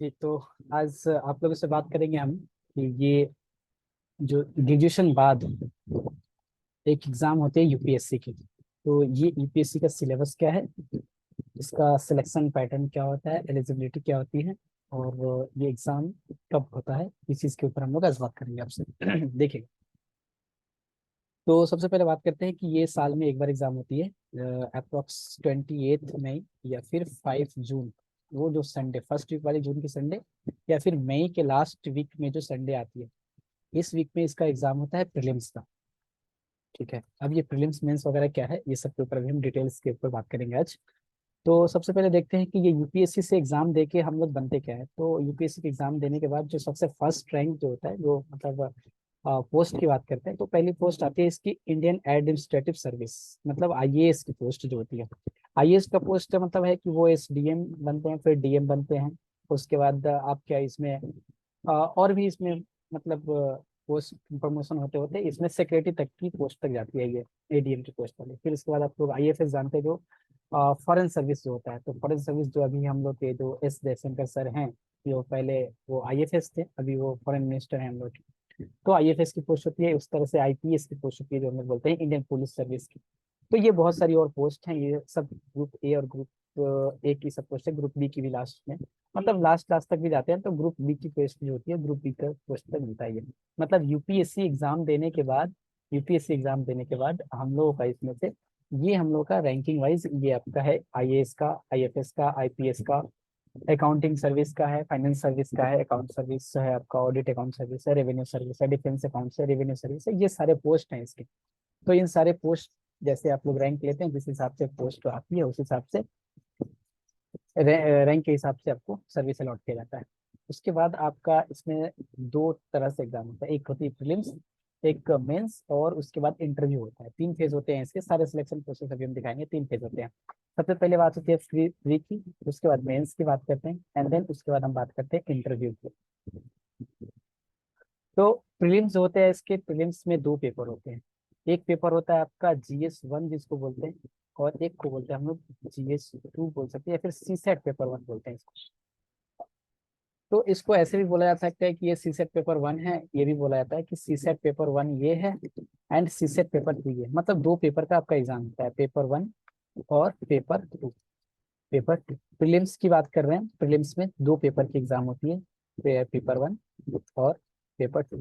जी, तो आज आप लोगों से बात करेंगे हम कि ये जो ग्रेजुएशन बाद एक एग्जाम होते हैं यूपीएससी की। तो ये यूपीएससी का सिलेबस क्या है, इसका सिलेक्शन पैटर्न क्या होता है, एलिजिबिलिटी क्या होती है, और ये एग्जाम कब होता है, इस चीज़ के ऊपर हम लोग आज बात करेंगे आपसे। देखिए, तो सबसे पहले बात करते हैं कि ये साल में एक बार एग्जाम होती है, अप्रोक्स 28 मई या फिर 5 जून। वो जो संडे, फर्स्ट वीक वाली जून की संडे या फिर मई के लास्ट वीक में जो संडे आती है, इस वीक में इसका एग्जाम होता है प्रीलिम्स का। ठीक है, अब ये प्रीलिम्स मेंस वगैरह क्या है, ये सब के ऊपर भी हम डिटेल्स के ऊपर बात करेंगे आज। तो सबसे पहले देखते हैं कि ये यूपीएससी से एग्जाम देके हम लोग बनते क्या है। तो यूपीएससी के एग्जाम देने के बाद जो सबसे फर्स्ट रैंक जो होता है, जो मतलब पोस्ट की बात करते हैं, तो पहली पोस्ट आती है इसकी इंडियन एडमिनिस्ट्रेटिव सर्विस, मतलब आईएएस की पोस्ट जो होती है। आईएएस का पोस्ट का मतलब है कि वो एसडीएम बनते हैं, फिर डीएम बनते हैं। उसके बाद आप क्या इसमें और भी इसमें मतलब पोस्ट प्रमोशन होते होते इसमें सेक्रेटरी तक की पोस्ट तक जाती है ये, एडीएम की पोस्ट वाली। फिर इसके बाद आप लोग आईएफएस जानते हैं, जो फॉरेन सर्विस जो होता है। तो फॉरेन सर्विस जो अभी हम लोग के जो एस जयशंकर सर हैं, जो पहले वो आईएफएस थे, अभी वो फॉरेन मिनिस्टर हैं हम लोग। तो आईएफएस की पोस्ट होती है, उस तरह से आईपीएस की पोस्ट होती है, जो हम लोग बोलते हैं इंडियन पुलिस सर्विस की। तो ये बहुत सारी और पोस्ट हैं, ये सब ग्रुप ए और ग्रुप ए की सब पोस्ट है, ग्रुप बी की भी लास्ट में, मतलब लास्ट लास्ट तक भी जाते हैं। तो ग्रुप बी की पोस्ट जो होती है, ग्रुप बी का पोस्ट तक मिलता है ये। मतलब यूपीएससी एग्जाम देने के बाद, यूपीएससी एग्जाम देने के बाद हम लोगों का इसमें से ये हम लोग का रैंकिंग वाइज ये आपका है, आईएएस का, आईएफएस का, आईपीएस का, अकाउंटिंग सर्विस का है, फाइनेंस सर्विस का है, अकाउंट सर्विस है आपका, ऑडिट अकाउंट सर्विस है, रेवेन्यू सर्विस है, डिफेंस अकाउंट है, रेवेन्यू सर्विस है, ये सारे पोस्ट हैं इसके। तो इन सारे पोस्ट जैसे आप लोग रैंक लेते हैं, जिस हिसाब से पोस्ट आती है उस हिसाब से रैंक के हिसाब से आपको सर्विस अलॉट किया जाता है। उसके बाद आपका इसमें दो तरह से एग्जाम होता है, एक होती है प्रीलिम्स, एक मेंस, और उसके बाद इंटरव्यू होता है। तीन फेज होते हैं इसके, सारे सिलेक्शन प्रोसेस अभी हम दिखाएंगे, तीन फेज होते हैं। सबसे पहले बात होती है फ्री फ्री की, उसके बाद मेंस की बात करते हैं, एंड देन उसके बाद हम बात करते हैं इंटरव्यू की। तो प्रीलिम्स होते हैं, इसके प्रीलिम्स में दो पेपर होते हैं। एक पेपर होता है आपका जीएस 1 जिसको बोलते हैं, और एक को बोलते हैं हम लोग जीएस 2 बोल सकते हैं, या फिर सीसेट पेपर 1 बोलते हैं इसको। तो इसको ऐसे भी बोला जा सकता है कि ये सीसेट पेपर 1 है, ये भी बोला जाता है कि सीसेट पेपर 1 ये है, एंड सीसेट पेपर 2 ये। मतलब दो पेपर का आपका एग्जाम होता है, पेपर 1 और पेपर 2। पेपर 2 प्रीलिम्स की बात कर रहे हैं, प्रीलिम्स में दो पेपर की एग्जाम होती है, पेपर 1 और पेपर 2।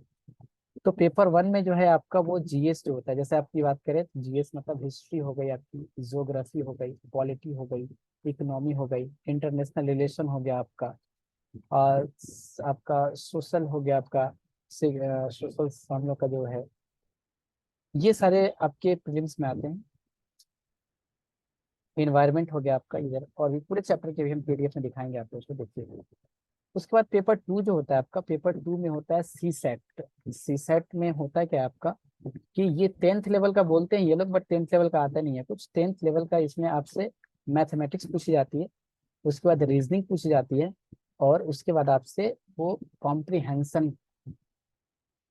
तो पेपर 1 में जो है आपका वो जीएस जो होता है, जैसे आपकी बात करें तो जीएस मतलब हिस्ट्री हो गई आपकी, ज्योग्राफी हो गई, पॉलिटी हो गई, इकोनॉमी हो गई, इंटरनेशनल रिलेशन हो गया आपका, और आपका सोशल हो गया आपका, सोशल हम लोग का जो है, ये सारे आपके प्रीलिम्स में आते हैं। इन्वायरमेंट हो गया आपका इधर, और भी पूरे चैप्टर के भी हम पीडीएफ में दिखाएंगे आपको, उसको देखिए। उसके बाद पेपर 2 जो होता है आपका, पेपर 2 में होता है सी सेट। सी सेट में होता है क्या आपका, कि ये 10th लेवल का बोलते हैं ये लोग, बट 10th लेवल का आता नहीं है कुछ। 10th लेवल का इसमें आपसे मैथमेटिक्स पूछी जाती है, उसके बाद रीजनिंग पूछी जाती है, और उसके बाद आपसे वो कॉम्प्रिहेंशन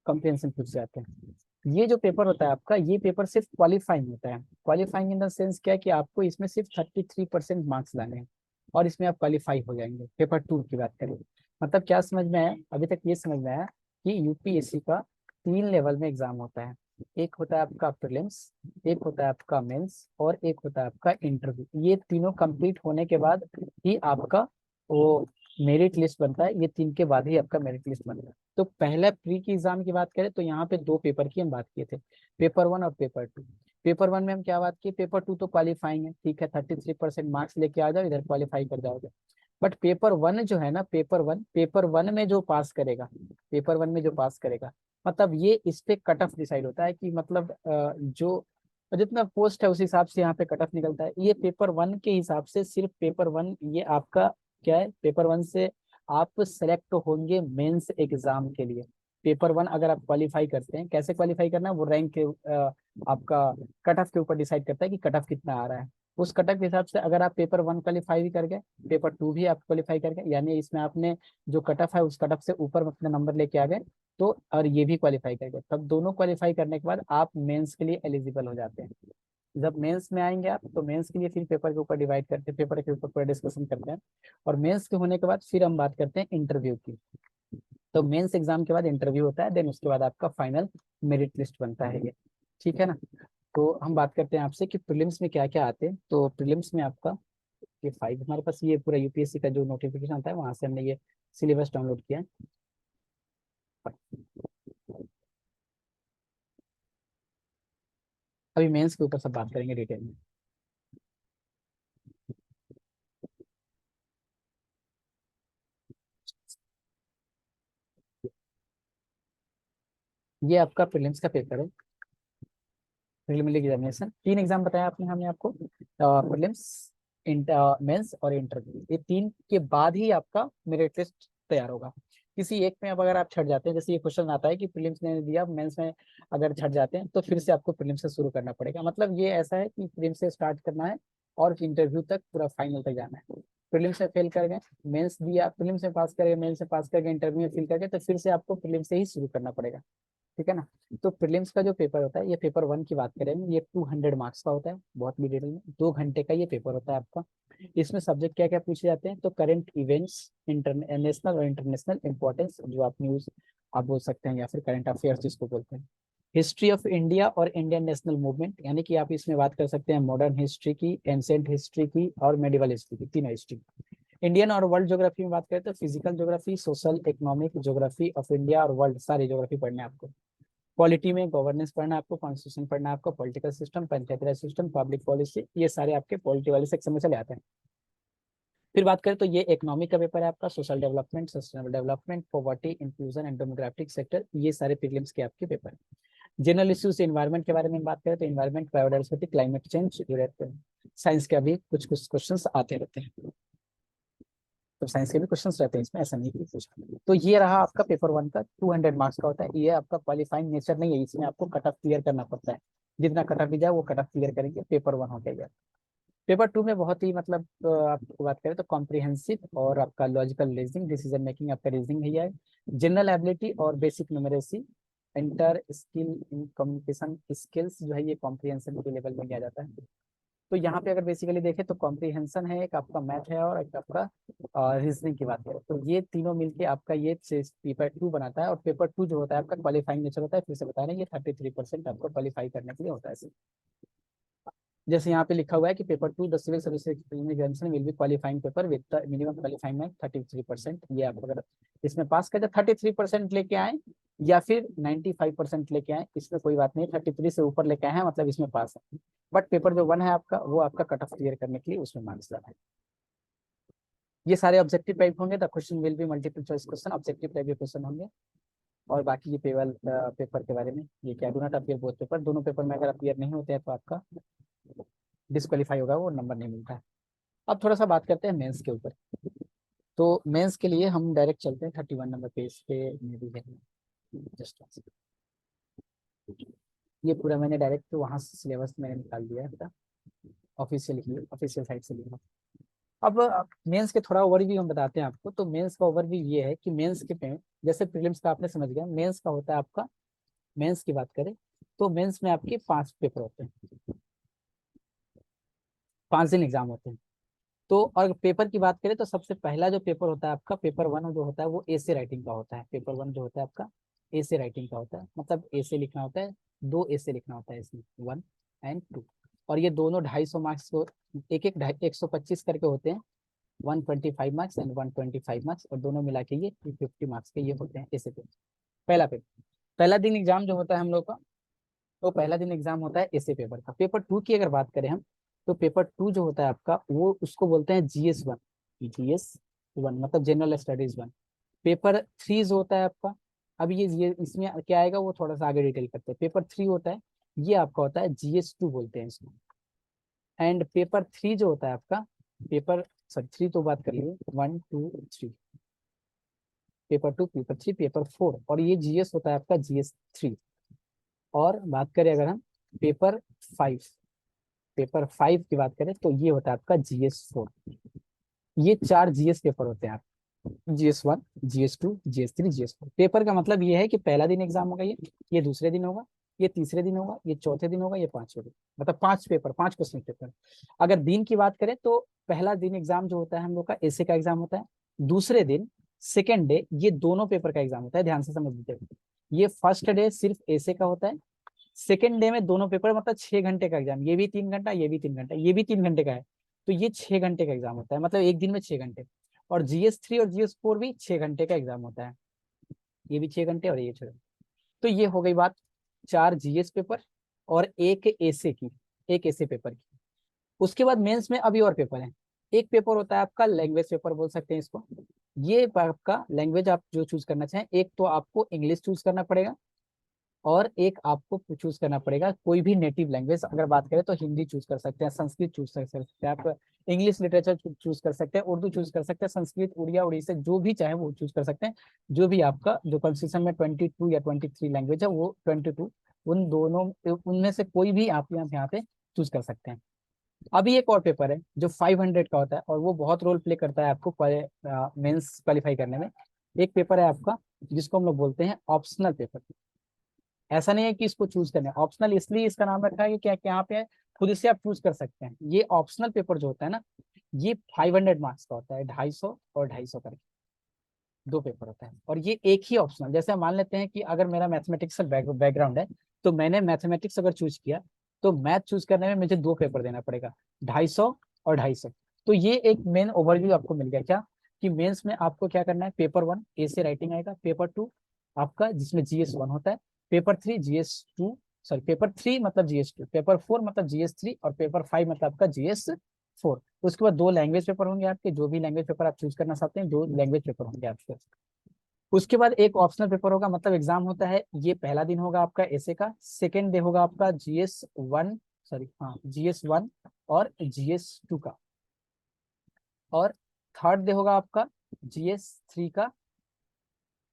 कॉम्प्रिहेंशन पूछ जाते हैं। ये जो पेपर होता है आपका, ये पेपर सिर्फ क्वालिफाइंग होता है। क्वालिफाइंग इन द सेंस क्या है, कि आपको इसमें सिर्फ 33% मार्क्स लाने हैं, और इसमें आप क्वालिफाई हो जाएंगे। पेपर 2 की बात करें, मतलब क्या समझ में आया, अभी तक ये समझ में आया कि यूपीएससी का 3 लेवल में एग्जाम होता है। एक होता है आपका प्रीलिम्स, एक होता है आपका मेंस, और एक होता है आपका इंटरव्यू। ये तीनों कंप्लीट होने के बाद ही आपका वो मेरिट लिस्ट बनता है, ये तीन के बाद ही आपका मेरिट लिस्ट बनता है। तो पहला प्री की एग्जाम की बात करें तो यहाँ पे दो पेपर की हम बात किए थे, पेपर 1 और पेपर 2। पेपर 1 में हम क्या बात की, पेपर 2 तो क्वालिफाइंग है, ठीक है, 33% मार्क्स लेके आ जाओ, इधर क्वालिफाई कर जाओगे। बट पेपर 1 जो है ना, पेपर वन में जो पास करेगा, पेपर 1 में जो पास करेगा, मतलब ये इस पे कट ऑफ डिसाइड होता है, कि मतलब जो जितना पोस्ट है उस हिसाब से यहाँ पे कट ऑफ निकलता है। ये पेपर 1 के हिसाब से, सिर्फ पेपर 1 ये आपका क्या है, पेपर 1 से आप सेलेक्ट होंगे मेंस एग्जाम के लिए। पेपर 1 अगर आप क्वालिफाई करते हैं, कैसे क्वालिफाई करना है, वो रैंक के आपका कट ऑफ के ऊपर डिसाइड करता है कि कट ऑफ कितना आ रहा है। उस कट ऑफ के हिसाब से अगर आप पेपर 1 क्वालिफाई भी कर गए, पेपर 2 भी आप क्वालिफाई कर गए, यानी इसमें आपने जो कट ऑफ है उस कट ऑफ से ऊपर अपना नंबर लेके आ गए, तो और ये भी क्वालिफाई कर गए, तब दोनों क्वालिफाई करने के बाद आप मेंस के लिए एलिजिबल हो जाते हैं। जब मेंस में आएंगे आप, तो मेंस के लिए फिर पेपर के ऊपर डिवाइड करते हैं, पेपर के ऊपर पूरा डिस्कशन करते हैं, और मेंस के होने के बाद फिर हम बात करते हैं इंटरव्यू की। तो मेंस एग्जाम के बाद इंटरव्यू होता है, देन उसके बाद आपका फाइनल मेरिट लिस्ट बनता है ये, ठीक है ना। तो हम बात करते हैं आपसे कि प्रीलिम्स में क्या क्या आते हैं। तो प्रीलिम्स में आपका ये 5 हमारे पास, ये पूरा यूपीएससी का जो नोटिफिकेशन आता है वहां से हमने ये सिलेबस डाउनलोड किया है। अभी मेंस के ऊपर सब बात करेंगे डिटेल में। ये आपका प्रीलिम्स का पेपर है, प्रिलिमिनरी एग्जामिनेशन। 3 एग्जाम बताया आपने, हमने आपको प्रीलिम्स, मेंस और इंटरव्यू, ये 3 के बाद ही आपका मेरिट लिस्ट तैयार होगा। किसी एक में अब अगर आप छट जाते हैं, जैसे ये क्वेश्चन आता है कि प्रीलिम्स ने दिया, मेंस में अगर छट जाते हैं तो फिर से आपको प्रीलिम्स से शुरू करना पड़ेगा। मतलब ये ऐसा है कि प्रीलिम्स से स्टार्ट करना है और इंटरव्यू तक पूरा फाइनल तक जाना है। प्रीलिम्स में फेल कर गए, मेंस दिया, प्रीलिम्स में पास कर गए, मेंस में पास कर गए, इंटरव्यू में फेल कर गए, तो फिर से आपको प्रीलिम्स से ही शुरू करना पड़ेगा, ठीक है ना। तो प्रीलिम्स का जो पेपर होता है, ये पेपर 1 की बात करें, ये 200 मार्क्स का होता है, बहुत भी डिटेल में 2 घंटे का ये पेपर होता है आपका। इसमें सब्जेक्ट क्या क्या पूछे जाते हैं, तो करंट इवेंट्स, नेशनल और इंटरनेशनल इंपॉर्टेंस, जो आप न्यूज आप बोल सकते हैं, या फिर करंट अफेयर्स जिसको बोलते हैं। हिस्ट्री ऑफ इंडिया और इंडियन नेशनल मूवमेंट, यानी कि आप इसमें बात कर सकते हैं मॉडर्न हिस्ट्री की, एंशिएंट हिस्ट्री की और मेडिवल हिस्ट्री की, तीनों हिस्ट्री। इंडियन और वर्ल्ड ज्योग्राफी में बात करें तो physical geography, social, economic geography of India और वर्ल्ड, सारी ज्योग्राफी पढ़ने हैं आपको। पॉलिटी में गवर्नेंस पढ़ना है आपको, कॉन्स्टिट्यूशन पढ़ना है आपको, पॉलिटिकल सिस्टम, पंचायती राज सिस्टम, पब्लिक पॉलिसी, ये सारे आपके पॉलिटी वाले सेक्शन में चले आते हैं। फिर बात करें तो ये इकोनॉमिक का पेपर है आपका, social development, sustainable development, poverty, inclusion and demographic sector, ये सारे प्रीलिम्स के आपके पेपर हैं। जनरल इश्यूज इन्वायरमेंट के बारे में बात करें तो environment, biodiversity, climate change, science के अभी कुछ कुछ क्वेश्चंस आते रहते हैं, तो साइंस के भी क्वेश्चंस रहते हैं इसमें, ऐसा नहीं कि कुछ। तो ये रहा आपका पेपर 1 का, 200 मार्क्स का होता है। ये आपका क्वालिफाइंग नेचर नहीं है, इसमें आपको कट ऑफ क्लियर करना पड़ता है, जितना कट ऑफ भी जाए वो कट ऑफ क्लियर करेंगे, पेपर 1 हो गया। पेपर 2 में बहुत ही मतलब आपको बात करें तो कॉम्प्रिहेंसिव और आपका लॉजिकल रीजनिंग, डिसीजन मेकिंग आपका रीजनिंग है, जनरल एबिलिटी और basic numeracy, inter skill in communication skills जो है ये कॉम्प्रिहेंशन के लेवल में लिया जाता है। तो यहाँ पे अगर बेसिकली देखें तो कॉम्प्रिहेंशन है, एक आपका मैथ है और एक आपका रीजनिंग की बात करें, तो ये तीनों मिलके आपका ये पेपर 2 बनाता है। और पेपर 2 जो होता है आपका क्वालिफाइंग नेचर होता है, फिर से बता रहे हैं, ये 33% आपको क्वालिफाई करने के लिए होता है। जैसे यहाँ पे लिखा हुआ है कि paper 2 the civil service examination will be qualifying paper with the minimum qualifying mark 33%। ये आप अगर इसमें पास करते 33% लेके आए या फिर 95% लेके आए, इसमें कोई बात नहीं, 33 से ऊपर लेके आए हैं मतलब इसमें पास है। बट पेपर जो 1 है आपका, वो आपका कट ऑफ क्लियर करने के लिए उसमें मार्क्स लगा है। ये सारे ऑब्जेक्टिव टाइप होंगे, the question will be multiple choice question, objective type के क्वेश्चन होंगे। और बाकी ये पेपर के बारे में, ये क्या, do not appear both paper, दोनों पेपर में अगर अपीयर नहीं होते हैं तो आपका डिस्क्वालीफाई होगा, वो नंबर नहीं मिलता है। अब थोड़ा सा बात करते हैं मेंस के ऊपर। तो मेंस के लिए हम डायरेक्ट चलते हैं 31 नंबर पेज पे, मेरी है जस्ट, ये पूरा मैंने डायरेक्ट वहाँ से सिलेबस मैंने निकाल दिया है, ऑफिशियल ऑफिशियल साइट से लिया। अब मेंस के थोड़ा ओवरव्यू हम बताते हैं आपको। तो मेंस का ओवरव्यू ये है कि मेंस के पे, जैसे प्रीलिम्स का आपने समझ गया, मेंस का होता है आपका, मेंस की बात करें तो मेंस में आपके 5 पेपर होते हैं, 5 दिन एग्जाम होते हैं। तो और पेपर की बात करें तो सबसे पहला जो पेपर होता है आपका, पेपर 1 जो होता है वो ए से राइटिंग का होता है। पेपर 1 जो होता है आपका ए से राइटिंग का होता है, मतलब ए से लिखना होता है, 2 ए से लिखना होता है इसमें, 1 एंड 2। और ये दोनों 250 को, एक एक 125 करके होते हैं, 125 मार्क्स एंड 125 मार्क्स, और दोनों मिला के ये 250 मार्क्स के ये होते हैं ऐसे पेपर। पहला पेपर, पहला दिन एग्जाम जो होता है हम लोग का, तो पहला दिन एग्जाम होता है ऐसे पेपर का। पेपर 2 की अगर बात करें हम, तो पेपर 2 जो होता है आपका, वो उसको बोलते हैं GS 1, GS 1 मतलब जनरल स्टडीज 1। पेपर 3 जो होता है आपका, अब ये इसमें क्या आएगा वो थोड़ा सा आगे डिटेल करते हैं। पेपर 3 होता है, ये आपका होता है GS 2 बोलते हैं इसको। एंड पेपर 3 जो होता है आपका, पेपर सॉरी 3 तो बात कर लिए, 1 2 3, पेपर 2, पेपर 3, पेपर 4, और ये GS होता है आपका GS 3। और बात करें अगर हम पेपर 5, पेपर 5 की बात करें तो ये होता है आपका GS 4। ये 4 GS पेपर होते हैं आप, GS 1, GS 2, GS 3, GS 4। Paper का मतलब ये है कि पहला दिन एग्जाम होगा, ये दूसरे दिन होगा, ये तीसरे दिन होगा, ये चौथे दिन होगा, ये पांचवें दिन, मतलब 5 पेपर, 5 क्वेश्चन पेपर। अगर दिन की बात करें तो पहला दिन एग्जाम जो होता है हम लोग का एसे का एग्जाम होता है। दूसरे दिन, सेकेंड डे, ये दोनों पेपर का एग्जाम होता है, ध्यान से समझ लीजिए। ये फर्स्ट डे सिर्फ एसे का होता है, सेकेंड डे में दोनों पेपर, मतलब 6 घंटे का एग्जाम, ये भी 3 घंटा, ये भी 3 घंटा, ये भी 3 घंटे का है। तो ये 6 घंटे का एग्जाम होता है, मतलब एक दिन में 6 घंटे। और GS3 और GS4 भी 6 घंटे का एग्जाम होता है, ये भी 6 घंटे और ये 6 घंटे। तो ये हो गई बात 4 GS पेपर और एक एसे की, एक एसे पेपर की। उसके बाद मेंस में अभी और पेपर है। एक पेपर होता है आपका लैंग्वेज पेपर बोल सकते हैं इसको। ये आपका लैंग्वेज आप जो चूज करना चाहें, एक तो आपको इंग्लिश चूज करना पड़ेगा और एक आपको चूज करना पड़ेगा कोई भी नेटिव लैंग्वेज। अगर बात करें तो हिंदी चूज कर सकते हैं, संस्कृत चूज कर सकते हैं, आप इंग्लिश लिटरेचर चूज कर सकते हैं, उर्दू चूज कर सकते हैं, संस्कृत, उड़िया, उड़ीसा, जो भी चाहे वो चूज कर सकते हैं। जो भी आपका जो कॉन्स्टिट्यूशन में 22 या 23 लैंग्वेज है वो 22, उन दोनों उनमें से कोई भी आप यहाँ पे चूज कर सकते हैं। अभी एक और पेपर है जो 500 का होता है और वो बहुत रोल प्ले करता है आपको मेंस क्वालिफाई करने में। एक पेपर है आपका जिसको हम लोग बोलते हैं ऑप्शनल पेपर। ऐसा नहीं है कि इसको चूज करना है, ऑप्शनल इसलिए इसका नाम रखा है कि क्या क्या यहाँ पे खुद से आप चूज कर सकते हैं। ये ऑप्शनल पेपर जो होता है ना, ये 500 मार्क्स का होता है, 250 और 250 करके दो पेपर होता है। और ये एक ही ऑप्शनल, जैसे हम मान लेते हैं कि अगर मेरा मैथमेटिक्स बैकग्राउंड है तो मैंने मैथमेटिक्स अगर चूज किया तो मैथ चूज करने में मुझे दो पेपर देना पड़ेगा, 250 और 250। तो ये एक मेन ओवरव्यू आपको मिल गया क्या, कि मेंस में आपको क्या करना है। पेपर 1 ए से राइटिंग आएगा, पेपर 2 आपका जिसमें GS1 होता है, पेपर 3 GS2, सॉरी पेपर 3 मतलब GS2, पेपर 4 मतलब GS3 और पेपर 5 मतलब आपका GS4। उसके बाद 2 लैंग्वेज पेपर होंगे आपके, जो भी लैंग्वेज पेपर आप चूज करना चाहते हैं 2 लैंग्वेज पेपर होंगे आपके। उसके बाद एक ऑप्शनल पेपर होगा, मतलब एग्जाम होता है। ये पहला दिन होगा आपका एसे का, सेकेंड डे होगा आपका GS1, सॉरी हाँ GS1 और GS2 का, और थर्ड डे होगा आपका GS3 का,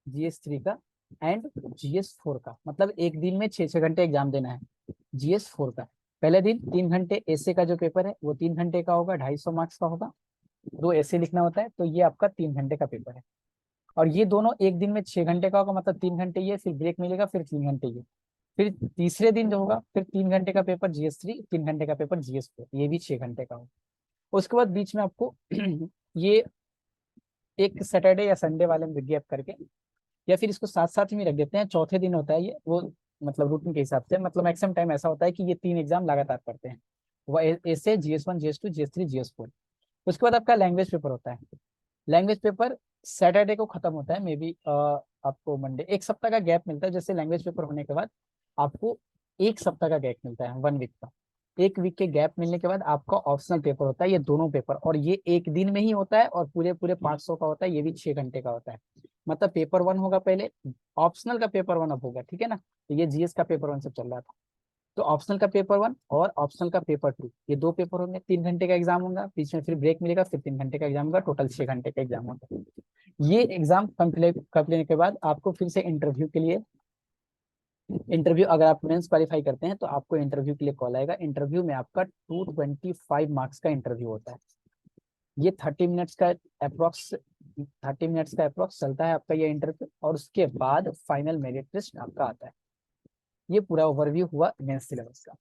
GS3 का एंड GS4 का। मतलब एक दिन में 6 6 घंटे एग्जाम देना है GS4 का। पहले दिन 3 घंटे एसे का जो पेपर है वो 3 घंटे का होगा, 250 मार्क्स का होगा, दो एसे लिखना होता है, तो ये आपका 3 घंटे का पेपर है। और ये दोनों एक दिन में 6 घंटे का होगा, मतलब 3 घंटे ये, फिर ब्रेक मिलेगा, फिर 3 घंटे ये। फिर तीसरे दिन जो होगा फिर 3 घंटे का पेपर GS3, 3 घंटे का पेपर GS4, ये भी 6 घंटे का होगा। उसके बाद बीच में आपको ये एक सैटरडे या संडे वाले में गैप करके, या फिर इसको साथ साथ में रख देते हैं, चौथे दिन होता है ये, वो मतलब रूटीन के हिसाब से, मतलब मैक्सिमम टाइम ऐसा होता है कि ये 3 एग्जाम लगातार पढ़ते हैं, वो ऐसे GS1, GS2, GS3, GS4। उसके बाद आपका लैंग्वेज पेपर होता है। लैंग्वेज पेपर सैटरडे को खत्म होता है, मे बी आपको मंडे, एक सप्ताह का गैप मिलता है। जैसे लैंग्वेज पेपर होने के बाद आपको एक सप्ताह का गैप मिलता है, 1 वीक का। एक वीक के गैप मिलने के बाद आपका ऑप्शनल पेपर होता है, ये दोनों पेपर, और ये एक दिन में ही होता है और पूरे पूरे 500 का होता है, ये भी 6 घंटे का होता है। मतलब पेपर 1 होगा पहले, ऑप्शनल का पेपर 1 अब होगा, ठीक है ना। तो ये GS का पेपर 1 से चल रहा था। तो ऑप्शनल का पेपर 1 और ऑप्शनल का पेपर 2, ये दो पेपर होंगे, 3 घंटे का एग्जाम होगा, बीच में फिर ब्रेक मिलेगा, फिर 3 घंटे का एग्जाम होगा, टोटल 6 घंटे का एग्जाम होगा। ये एग्जाम कंप्लीट कर लेने के बाद आपको फिर से इंटरव्यू के लिए, इंटरव्यू अगर आप मेंस क्वालिफाई करते हैं तो आपको इंटरव्यू के लिए कॉल आएगा। इंटरव्यू में आपका 225 मार्क्स का इंटरव्यू होता है। ये 30 मिनट्स का अप्रोक्स, 30 मिनट्स का अप्रोक्स चलता है आपका ये इंटरव्यू, और उसके बाद फाइनल मेरिट लिस्ट आपका आता है। ये पूरा ओवरव्यू हुआ मेंस सिलेबस का।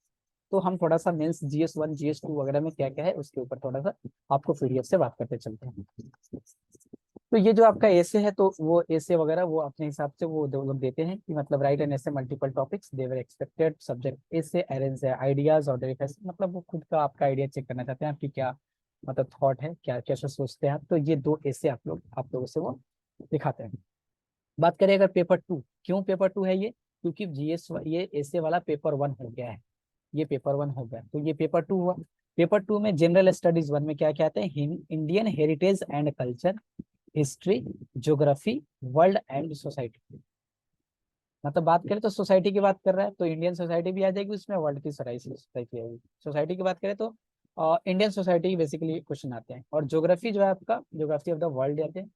तो हम थोड़ा सा मेंस GS1, GS2 वगैरह में क्या क्या है उसके ऊपर थोड़ा सा आपको PDF से बात करते चलते हैं। तो ये जो आपका ऐसे है, तो वो ऐसे वगैरह वो अपने हिसाब से वो लोग देते हैं कि मतलब राइट एन ऐसे मल्टीपल टॉपिक्स देवर एक्सपेक्टेड सब्जेक्ट ऐसे अरेंज है आइडियाज और मतलब वो खुद का आपका आइडिया चेक करना चाहते हैं आपकी क्या मतलब थॉट है, क्या कैसे सोचते हैं आप। तो ये दो ऐसे आप लोगों से वो दिखाते हैं। बात करें अगर पेपर 2, क्यों पेपर 2 है ये, क्योंकि GS ये ऐसे वाला पेपर 1 हो गया है, ये पेपर 1 हो गया तो ये पेपर 2 हुआ। पेपर 2 में जनरल स्टडीज 1 में क्या क्या आते हैं, Indian heritage and culture, history, geography, world and society. मतलब बात करें तो सोसाइटी की बात कर रहा है तो इंडियन सोसाइटी भी आ जाएगी उसमें, वर्ल्ड की सोसाइटी आएगी। सोसाइटी की बात करें तो इंडियन सोसाइटी बेसिकली क्वेश्चन आते हैं, और ज्योग्राफी जो है आपका ज्योग्राफी ऑफ द वर्ल्ड आते हैं,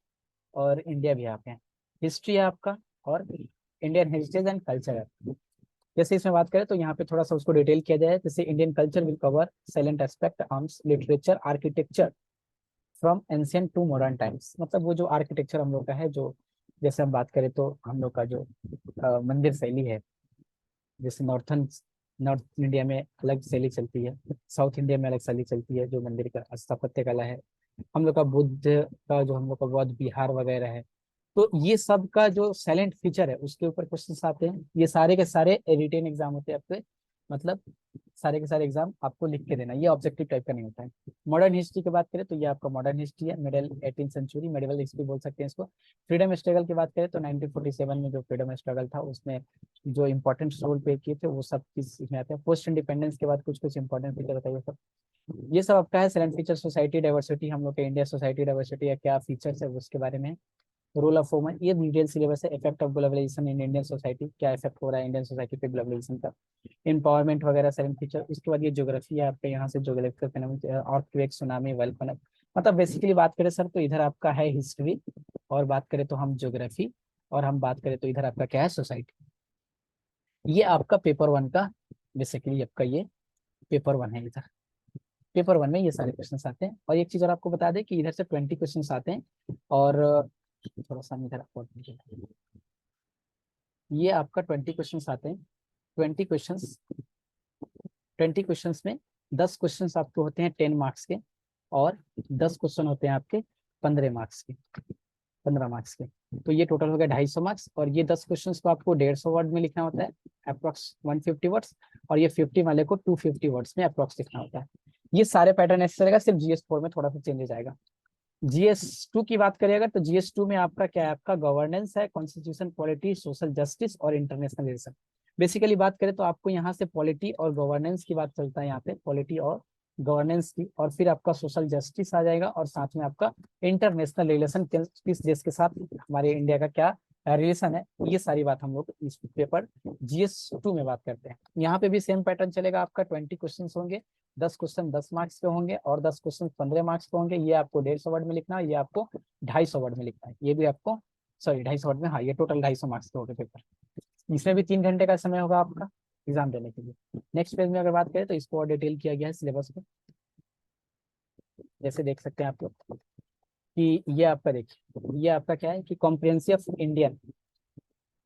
और इंडिया भी आते हैं। हिस्ट्री है आपका, और इंडियन हेरिटेज एंड कल्चर है। जैसे इसमें बात करें तो यहाँ पे थोड़ा सा उसको डिटेल किया जाए, जैसे Indian culture will cover salient aspect, arms, literature, architecture from ancient to modern times. मतलब वो जो आर्किटेक्चर हम लोग का है, जो जैसे हम बात करें तो हम लोग का जो मंदिर शैली है, जैसे नॉर्थ इंडिया में अलग शैली चलती है, साउथ इंडिया में अलग शैली चलती है, जो मंदिर का स्थापत्य कला है। हम लोग का बुद्ध का जो हम लोग का बौद्ध विहार वगैरह है, तो ये सब का जो साइलेंट फीचर है उसके ऊपर क्वेश्चंस आते हैं। ये सारे के सारे रिटेन एग्जाम होते हैं आपके, मतलब सारे के सारे एग्जाम आपको लिख के देना, ये ऑब्जेक्टिव टाइप का नहीं होता है। मॉडर्न हिस्ट्री की बात करें तो ये आपका मॉडर्न हिस्ट्री है, middle 18th century, medieval history बोल सकते हैं इसको। फ्रीडम स्ट्रगल की बात करें तो 1947 में जो फ्रीडम स्ट्रगल था उसमें जो इंपॉर्टेंट रोल प्ले किए थे वो सब चीज इसमें आते हैं। पोस्ट इंडिपेंडेंस के बाद कुछ कुछ इंपॉर्टेंट फीचर बताइए सब। ये सब आपका है साइलेंट फीचर। सोसाइटी डाइवर्सिटी, हम लोग के इंडिया सोसाइटी डाइवर्सिटी या क्या फीचर्स है उसके बारे में। रोल ऑफ वुमन, ये डिटेल सिलेबस है। Effect of globalisation in Indian society, क्या इफेक्ट हो रहा है इंडियन सोसाइटी पे ग्लोबलाइजेशन का। एम्पावरमेंट वगैरह साइलेंट फीचर। इसके बाद ये ज्योग्राफी है आपके, यहाँ से geographical phenomena, earthquake, tsunami, volcano. मतलब बेसिकली बात करें सर तो इधर आपका है हिस्ट्री, और बात करें तो हम ज्योग्राफी, और हम बात करें तो इधर आपका क्या है सोसाइटी। ये आपका पेपर वन का बेसिकली आपका ये पेपर वन है इधर। पेपर वन में ये सारे क्वेश्चन आते हैं। और एक चीज और आपको बता दें कि इधर से 20 क्वेश्चन आते हैं। और थोड़ा सा इधर आपको, ये आपका 20 क्वेश्चन आते हैं। 20 क्वेश्चन, 20 क्वेश्चन में 10 क्वेश्चन आपके होते हैं 10 मार्क्स के, और 10 क्वेश्चन होते हैं आपके 15 मार्क्स के, 15 मार्क्स के। तो ये टोटल हो गया 250 मार्क्स। और ये 10 क्वेश्चन को आपको 150 वर्ड में लिखना होता है, अप्रोक्स 150 वर्ड्स। और ये 50 वाले को 250 वर्ड्स में अप्रोक्स लिखना होता है। ये सारे पैटर्न ऐसे चलेगा, सिर्फ GS4 में थोड़ा सा चेंजेस आएगा। GS2 की बात करें अगर, तो GS2 में आपका क्या है, आपका गवर्नेंस है, कॉन्स्टिट्यूशन, पॉलिटी, सोशल जस्टिस और इंटरनेशनल रिलेशन। बेसिकली बात करें तो आपको यहाँ से पॉलिटी और गवर्नेंस की बात चलता है, यहाँ पे पॉलिटी और गवर्नेंस की, और फिर आपका सोशल जस्टिस आ जाएगा, और साथ में आपका इंटरनेशनल रिलेशन, किस देश के साथ हमारे इंडिया का क्या रिलेशन है। ये सारी बात हम लोग इस पेपर GS2 में बात करते हैं। यहाँ पे भी सेम पैटर्न चलेगा, आपका 20 क्वेश्चन होंगे। 10 क्वेश्चन 10 मार्क्स के होंगे, और 10 क्वेश्चन 15 मार्क्स के होंगे। ये आपको 150 वर्ड में लिखना है, ये आपको 250 वर्ड में लिखना है। ये भी आपको, सॉरी 250 वर्ड में, हाँ ये टोटल 250 मार्क्स के हो गए पेपर। इसमें भी 3 घंटे का समय होगा आपका एग्जाम देने के लिए। नेक्स्ट पेज में अगर बात करें तो इसको और डिटेल किया गया है सिलेबस को। जैसे देख सकते हैं आप लोग कि ये आपका, देखिए ये आपका क्या है कि कॉम्प्रिहेंसिव इंडियन,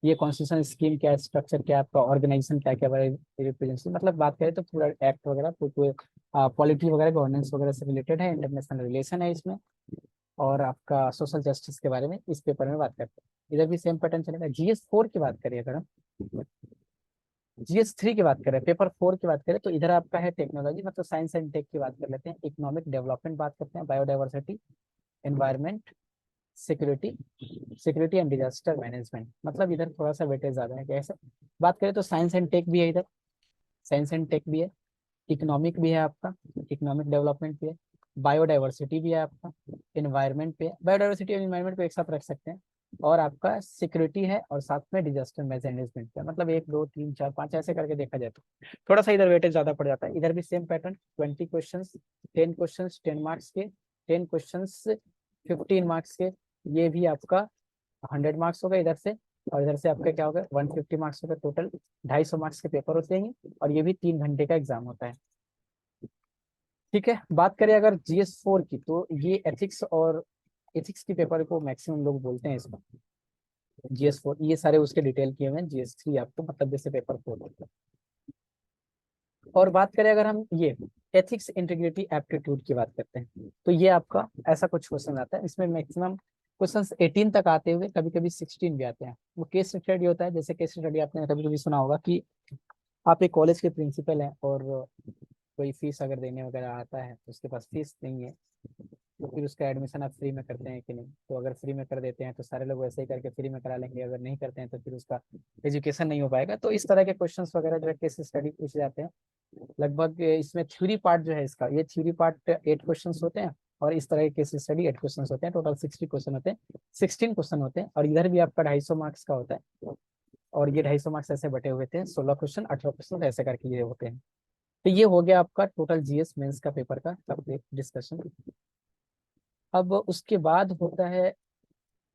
ये कॉन्स्टिट्यूशन स्कीम क्या है, स्ट्रक्चर क्या है आपका, ऑर्गेनाइजेशन क्या क्या रिप्रेजेंटेशन, मतलब बात करें तो पूरा एक्ट वगैरह, पूरे पॉलिटी वगैरह, गवर्नेंस वगैरह से रिलेटेड है। इंटरनेशनल रिलेशन है इसमें, और आपका सोशल जस्टिस के बारे में इस पेपर में बात करते हैं। इधर भी सेम पैटर्न चलेगा। GS4 की बात करिए अगर हम, GS3 की बात करें, पेपर 4 की बात करें, तो इधर आपका है टेक्नोलॉजी, मतलब साइंस एंड टेक की बात कर लेते हैं। इकोनॉमिक डेवलपमेंट बात करते हैं, biodiversity, environment, security, security and disaster management. मतलब इधर थोड़ा सा वेटेज ज्यादा है। कैसे बात करें तो साइंस एंड टेक भी है इधर, साइंस एंड टेक भी है, इकोनॉमिक भी है आपका, इकोनॉमिक डेवलपमेंट भी है, बायोडाइवर्सिटी भी है आपका, इन्वायरमेंट पे, बायोडाइवर्सिटी और इन्वायरमेंट को एक साथ रख सकते हैं। और आपका सिक्योरिटी है, और साथ में डिजास्टर मैनेजमेंट का, मतलब 1 2 3 4 5 ऐसे करके देखा जाए तो थोड़ा सा इधर वेटेज ज्यादा पड़ जाता है। इधर भी same pattern, 20 question, 10 question 10 marks के, 10 क्वेश्चन 15 मार्क्स के। ये भी आपका 100 मार्क्स होगा इधर से, और इधर से आपका क्या होगा 150 मार्क्स होगा। टोटल 250 मार्क्स के पेपर होते हैं, और ये भी 3 घंटे का एग्जाम होता है। ठीक है, बात करें अगर GS4 की, तो ये एथिक्स, और एथिक्स की पेपर को मैक्सिमम लोग बोलते हैं इसको GS4। ये सारे उसके डिटेल किए हुए हैं। GS3 आपको मतलब जैसे पेपर 4। और बात करें अगर हम ये एथिक्स, इंटीग्रिटी, एप्टीट्यूड की बात करते हैं, तो ये आपका ऐसा कुछ क्वेश्चन आता है। इसमें मैक्सिमम क्वेश्चन 18 तक आते हुए कभी कभी 16 भी आते हैं। वो केस स्टडी होता है। जैसे केस स्टडी आपने कभी कभी सुना होगा कि आप एक कॉलेज के प्रिंसिपल हैं, और कोई फीस अगर देने वगैरह आता है तो उसके पास फीस नहीं है, तो फिर उसका एडमिशन आप फ्री में करते हैं कि नहीं। तो अगर फ्री में कर देते हैं तो सारे लोग वैसे ही करके फ्री में करा लेंगे, अगर नहीं करते हैं तो फिर उसका एजुकेशन नहीं हो पाएगा। तो इस तरह के क्वेश्चंस वगैरह जो है केस स्टडी पूछे जाते हैं। लगभग इसमें थ्योरी पार्ट जो है इसका, ये थ्योरी पार्ट 8 क्वेश्चन होते हैं, और इस तरह के केस स्टडी 8 क्वेश्चन होते हैं। टोटल 60 क्वेश्चन होते हैं, 16 क्वेश्चन होते हैं। और इधर भी आपका 250 मार्क्स का होता है, और ये 250 मार्क्स ऐसे बटे हुए थे, 16 क्वेश्चन 18 क्वेश्चन ऐसे करके ये होते हैं। तो ये हो गया आपका टोटल GS मेंस का पेपर का डिस्कशन। अब उसके बाद होता है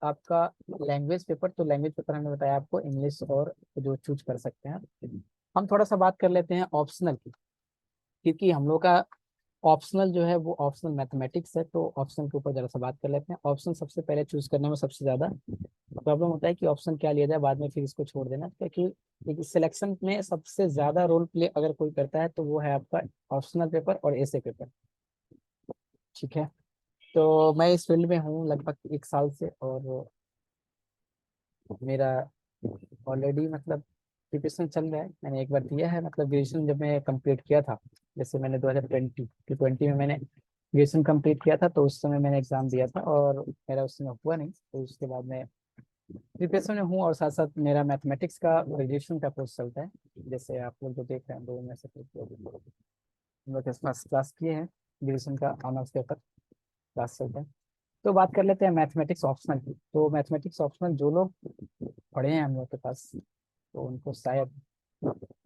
आपका लैंग्वेज पेपर। तो लैंग्वेज पेपर हमने बताया आपको इंग्लिश, और जो चूज कर सकते हैं। हम थोड़ा सा बात कर लेते हैं ऑप्शनल की, क्योंकि हम लोग का ऑप्शनल जो है वो ऑप्शनल मैथमेटिक्स है, तो ऑप्शनल के ऊपर जरा सा बात कर लेते हैं। ऑप्शनल सबसे पहले चूज करने में सबसे ज्यादा प्रॉब्लम होता है कि ऑप्शन क्या लिया जाए, बाद में फिर इसको छोड़ देना, क्योंकि सिलेक्शन में सबसे ज्यादा रोल प्ले अगर कोई करता है तो वो है आपका ऑप्शनल पेपर और ऐसे पेपर। ठीक है, तो मैं इस फील्ड में हूँ लगभग 1 साल से, और मेरा ऑलरेडी मतलब प्रिपरेशन चल रहा है। मैंने एक बार दिया है, मतलब ग्रेजुएशन जब मैं कंप्लीट किया था, जैसे मैंने 2020 में मैंने ग्रेजुएशन कंप्लीट किया था, तो उस समय मैंने एग्जाम दिया था और मेरा उस समय हुआ नहीं, तो उसके बाद मैं प्रिपरेशन में हूँ, और साथ साथ मेरा मैथमेटिक्स का ग्रेजुएशन का कोर्स चलता है। जैसे आप लोग जो देख रहे हैं, दो में से कुछ लोग हम लोग फर्स्ट क्लास किए हैं, ग्रेजुएशन का ऑनर्स पेपर क्लास चलता है। तो बात कर लेते हैं मैथमेटिक्स ऑप्शनल की। तो मैथमेटिक्स ऑप्शनल जो लोग पढ़े हैं हम लोग के पास, तो उनको शायद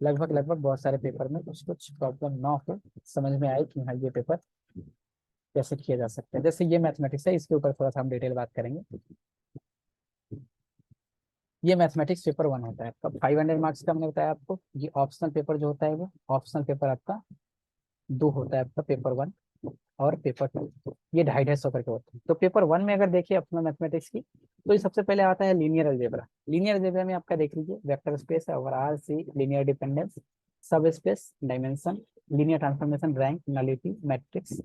लगभग लगभग बहुत सारे पेपर में कुछ कुछ प्रॉब्लम ना हो, समझ में आए कि हाँ ये पेपर कैसे किया जा सकता है। जैसे ये मैथमेटिक्स है, इसके ऊपर थोड़ा सा हम डिटेल बात करेंगे। ये मैथमेटिक्स पेपर 1 होता है आपका, 500 मार्क्स का। मैंने बताया आपको, ये ऑप्शनल पेपर जो होता है, वो ऑप्शनल पेपर आपका 2 होता है आपका, पेपर 1 और पेपर 2। ये 250 करके होते हैं। तो पेपर 1 में अगर देखिए अपना मैथमेटिक्स की, तो ये सबसे पहले आता है लीनियर अलजेब्रा। लीनियर अलजेब्रा में आपका देख लीजिए, वेक्टर स्पेस है, over R C, linear dependence, subspace, dimension, linear transformation, rank, nullity, matrix,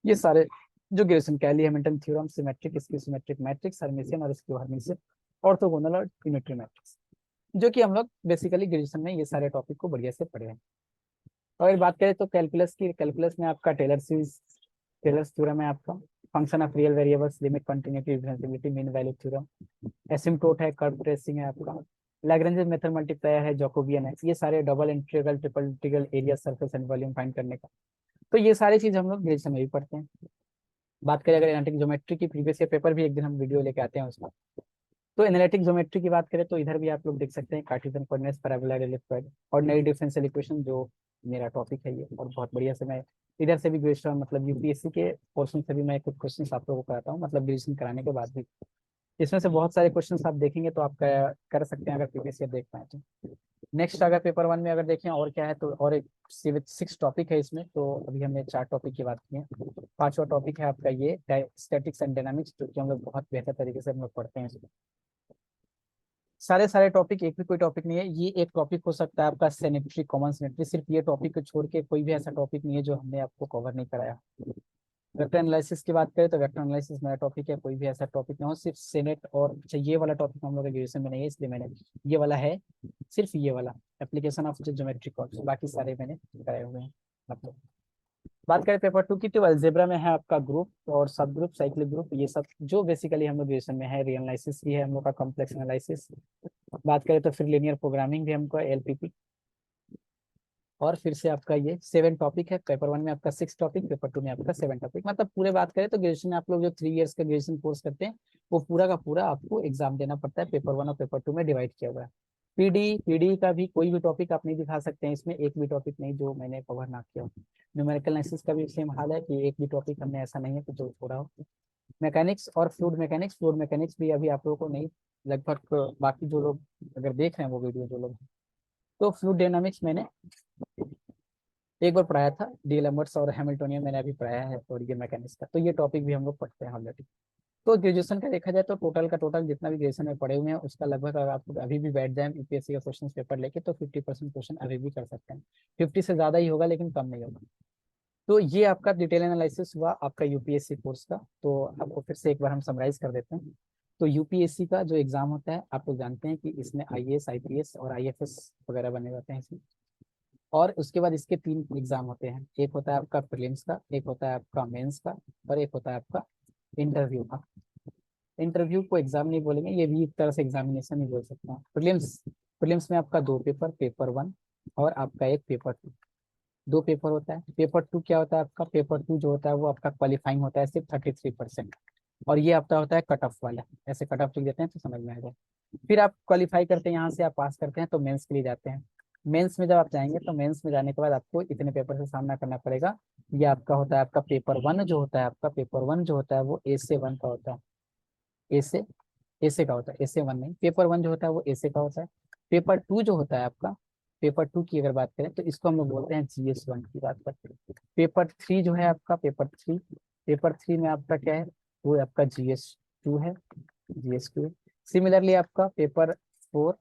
ये सारे जो graduation Cayley Hamilton theorem, symmetric, skew symmetric matrix, Hermitian और स्क्यू हर्मिशियन, ऑर्थोगोनल और सिमेट्री मैट्रिक्स, जो कि हम लोग बेसिकली ग्रेजुएशन में ये सारे टॉपिक को बढ़िया से पढ़े हैं। और बात करें तो कैलकुलस की, कैलकुलस में आपका टेलर सीरीज, टेलर्स थ्योरम है आपका, function of real variables, limit, continuity, differentiability, mean value theorem, asymptote है, कर्व ट्रेसिंग है आपका, लैग्रेंज मेथड मल्टीप्लायर है, जैकोबियन है, ये सारे double integral, triple integral, area, surface and volume find करने का। तो ये सारी चीज हम लोग ग्रेजुएशन में भी पढ़ते हैं। बात करें अगर एनालिटिक ज्योमेट्री की, प्रीवियस ईयर पेपर भी एक दिन हम वीडियो लेके आते हैं उसका। तो एनालिटिक ज्योमेट्री की बात करें तो इधर भी आप लोग देख सकते हैं, Cartesian coordinates, paraboloid, ellipsoid, ordinary differential equation, जो मेरा टॉपिक है ये, और बहुत बढ़िया से मैं इधर से भी ग्रेजुएशन मतलब यूपीएससी के पोर्शन से भी मैं कुछ क्वेश्चन आप लोगों को कराता हूँ, मतलब ग्रेजुएशन कराने के बाद भी। इसमें से बहुत सारे क्वेश्चन आप देखेंगे तो आप कर सकते हैं अगर प्रीवियस ईयर देख पाए तो। नेक्स्ट अगर पेपर 1 में अगर देखें और क्या है, तो और एक 6 टॉपिक है इसमें, तो अभी हमने 4 टॉपिक की बात की है। 5वां टॉपिक है आपका ये स्टैटिक्स एंड डायनामिक्स, जो कि हम लोग बहुत बेहतर तरीके से हम लोग पढ़ते हैं इसमें। सारे सारे टॉपिक, एक भी कोई टॉपिक नहीं है, ये एक टॉपिक हो सकता है आपका सिमेट्री, कॉमन सिमेट्री, सिर्फ ये टॉपिक को छोड़ के कोई भी ऐसा टॉपिक नहीं है जो हमने आपको कवर नहीं कराया। वेक्टर एनालिसिस की बात करें तो वेक्टर एनालिसिस मेरा टॉपिक है, कोई भी ऐसा टॉपिक ना हो, सिर्फ सेनेट और अच्छा ये वाला टॉपिक हम लोग ग्रेजुएशन में नहीं है, इसलिए मैंने ये वाला है, सिर्फ ये वाला एप्लीकेशन ऑफ ज्योमेट्रिक कर्व्स, बाकी सारे मैंने कराए हुए हैं मतलब। बात करें पेपर 2 की, तो अलजेब्रा में है आपका ग्रुप और सब ग्रुप, साइक्लिक ग्रुप, ये सब जो बेसिकली हम लोग ग्रेजुएशन में है। रियल एनालिसिस भी है हम लोग का, कॉम्प्लेक्स एनालिसिस। बात करें तो फिर लीनियर प्रोग्रामिंग भी हमको, एलपीपी। और फिर से आपका ये 7 टॉपिक है, पेपर 1 में आपका 6 टॉपिक, पेपर 2 में आपका 7 टॉपिक। मतलब पूरे बात करें तो ग्रेजुएशन में आप लोग जो 3 इयर्स का ग्रेजुएशन कोर्स करते हैं, वो पूरा का पूरा आपको एग्जाम देना पड़ता है, पेपर 1 और पेपर 2 में डिवाइड किया हुआ है। पीडी का भी कोई भी टॉपिक आप नहीं दिखा सकते हैं इसमें, एक भी टॉपिक नहीं जो मैंने कवर ना किया हो। न्यूमेरिकल एनालिसिस का भी सेम हाल है कि एक भी टॉपिक हमने ऐसा नहीं है कि जो छोड़ा हो। मैकेनिक्स और फ्लूइड मैकेनिक्स भी अभी आप लोगों को नहीं, लगभग बाकी जो लोग अगर देख रहे हैं वो वीडियो जो लोग, तो फ्लूइड डायनामिक्स मैंने एक बार पढ़ाया था, डी लैम्बर्ट्स और हैमिल्टोनियन मैंने अभी पढ़ाया है, और ये मैकेनिक्स का, तो ये टॉपिक भी हम लोग पढ़ते हैं ऑलरेडी। तो ग्रेजुएशन का देखा जाए तो टोटल का टोटल जितना भी ग्रेजुएशन में पढ़े हुए हैं उसका लगभग, अगर आप अभी भी बैठ जाए यूपीएससी का क्वेश्चन पेपर लेके, तो 50% क्वेश्चन अभी भी कर सकते हैं। 50 से ज़्यादा ही होगा लेकिन कम नहीं होगा। तो ये आपका डिटेल एनालिसिस हुआ आपका यूपीएससी कोर्स का। तो आपको फिर से एक बार हम समराइज कर देते हैं। तो यूपीएससी का जो एग्जाम होता है, आप लोग जानते हैं कि इसमें आईएएस, आईपीएस और आईएफएस वगैरह बने रहते हैं इसमें। और उसके बाद इसके 3 एग्जाम होते हैं, एक होता है आपका प्रीलिम्स का, एक होता है आपका मेंस का, और एक होता है आपका इंटरव्यू का। इंटरव्यू को एग्जाम नहीं बोलेंगे, ये भी एक तरह से एग्जामिनेशन ही बोल सकते हैं। प्रीलिम्स, प्रीलिम्स में आपका 2 पेपर, पेपर 1 और आपका एक पेपर 2, 2 पेपर होता है। पेपर 2 क्या होता है आपका, पेपर 2 जो होता है वो आपका क्वालिफाइंग होता है सिर्फ 33%, और ये आपका होता है कट ऑफ वाला, ऐसे कट ऑफ लिख देते हैं तो समझ में आ जाए। फिर आप क्वालिफाई करते हैं, यहाँ से आप पास करते हैं तो मेंस के लिए जाते हैं। मेंस में जब आप जाएंगे तो मेंस में जाने के बाद आपको इतने पेपर से सामना करना पड़ेगा। ये आपका होता है आपका पेपर 1 जो होता है, आपका पेपर 1 जो होता है वो A से 1 का होता है। ए से ए से का होता है, A से 1 नहीं, पेपर 1 जो होता है वो A से का होता है। पेपर 2 जो होता है आपका, पेपर 2 की अगर बात करें तो इसको हम लोग बोलते हैं GS1 की बात करते हैं। पेपर 3 जो है आपका, पेपर 3 में आपका क्या है, वो आपका GS2 है, GS2। सिमिलरली आपका पेपर 4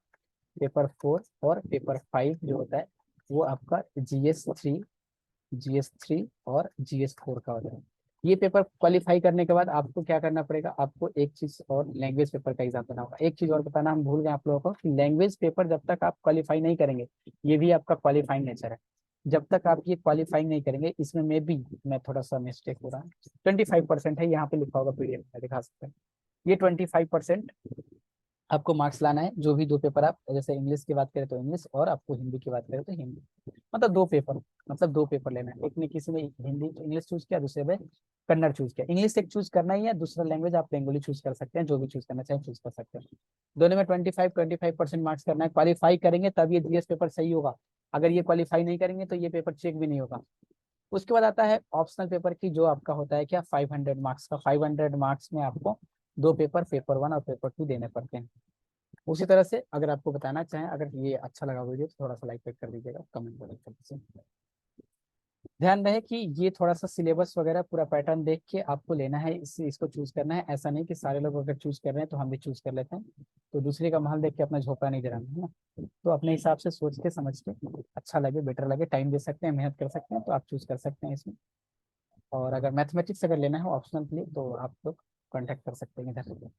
और पेपर 5 जो होता है वो आपका GS3 और GS4 का होता है। ये पेपर क्वालिफाई करने के बाद आपको क्या करना पड़ेगा, आपको एक चीज और, लैंग्वेज पेपर का एग्जाम देना होगा। एक चीज और बताना हम भूल गए आप लोगों को कि लैंग्वेज पेपर जब तक आप क्वालिफाई नहीं करेंगे, ये भी आपका क्वालिफाइंग नेचर है, जब तक आप ये क्वालिफाइंग नहीं करेंगे, इसमें मैं थोड़ा सा मिस्टेक हो रहा है, 25% है, यहाँ पे लिखा होगा, PDF में दिखा सकते हैं। ये 25% आपको मार्क्स लाना है, जो भी दो पेपर आप, जैसे इंग्लिश की बात करें तो इंग्लिश, और आपको हिंदी की बात करें तो हिंदी, मतलब दो पेपर लेना है। एक ने किसी ने हिंदी इंग्लिश चूज किया, दूसरे में कन्नड़ चूज किया। इंग्लिश एक चूज करना ही है, दूसरा लैंग्वेज आप बेंगोली चूज कर सकते हैं, जो भी चूज करना चाहें चूज कर सकते हैं। दोनों में 25% मार्क्स करना है, क्वालिफाई करेंगे तब ये GS पेपर सही होगा। अगर ये क्वालिफाई नहीं करेंगे तो ये पेपर चेक भी नहीं होगा। उसके बाद आता है ऑप्शनल पेपर की, जो आपका होता है क्या, 500 मार्क्स का। 500 मार्क्स में आपको दो पेपर 1 और पेपर 2 देने पड़ते हैं। उसी तरह से अगर आपको बताना चाहें, अगर ये अच्छा लगा वीडियो तो थोड़ा सा लाइक कर दीजिएगा, कमेंट कर दीजिए। ध्यान रहे कि ये थोड़ा सा सिलेबस वगैरह पूरा पैटर्न देख के आपको लेना है, इसको चूज करना है। ऐसा नहीं कि सारे लोग अगर चूज कर रहे हैं तो हम भी चूज कर लेते हैं, तो दूसरे का माहौल देख के अपना झोंका नहीं गिराना है ना। तो अपने हिसाब से सोच के समझ के, अच्छा लगे, बेटर लगे, टाइम दे सकते हैं, मेहनत कर सकते हैं, तो आप चूज कर सकते हैं इसमें। और अगर मैथमेटिक्स अगर लेना है ऑप्शनल के लिए तो आप लोग कॉन्टैक्ट कर सकते हैं इधर।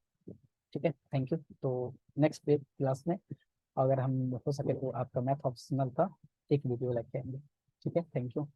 ठीक है, थैंक यू। तो नेक्स्ट क्लास में अगर हम हो सके तो आपका मैथ ऑप्शनल का एक वीडियो लेके आएंगे। ठीक है, थैंक यू।